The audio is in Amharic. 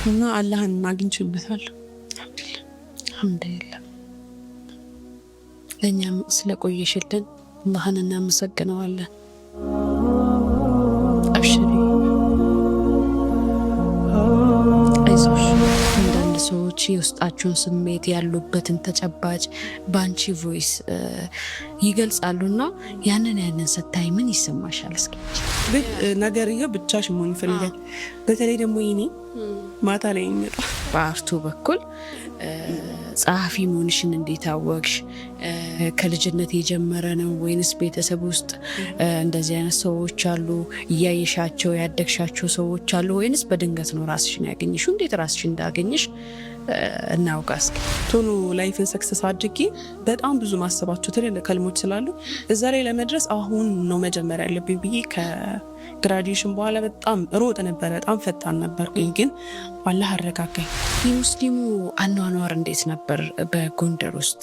እና አላህን አግኝቼበታል። አልሐምዱሊላህ ለኛም ስለቆየሽልን አላህን እናመሰግነዋለን። አብሽሪ አይዞሽ። አንዳንድ ሰዎች የውስጣቸውን ስሜት ያሉበትን ተጨባጭ ባንቺ ቮይስ ይገልጻሉና ያንን ስታይ ምን ይሰማሻል? እስኪ ነገርየው ብቻሽ መሆን ይፈልጋል። በተለይ ደግሞ ይኔ ማታ ላይ የሚመጣ በአርቱ በኩል ጸሐፊ መሆንሽን እንዴት አወቅሽ? ከልጅነት የጀመረ ነው ወይንስ ቤተሰብ ውስጥ እንደዚህ አይነት ሰዎች አሉ እያየሻቸው ያደግሻቸው ሰዎች አሉ ወይንስ በድንገት ነው ራስሽን ያገኘሽው? እንዴት ራስሽን እንዳገኘሽ እናውቃ እስኪ። ቶሎ ላይፍን ሰክሰስ አድርጌ በጣም ብዙ ማሰባቸው ትልልቅ ህልሞች ስላሉ እዛ ላይ ለመድረስ አሁን ነው መጀመሪያ ያለብኝ ብዬ ከግራጁዌሽን በኋላ በጣም ሮጥ ነበር፣ በጣም ፈጣን ነበርኩኝ። ግን አላህ አረጋጋኝ። የሙስሊሙ አኗኗር እንዴት ነበር በጎንደር ውስጥ?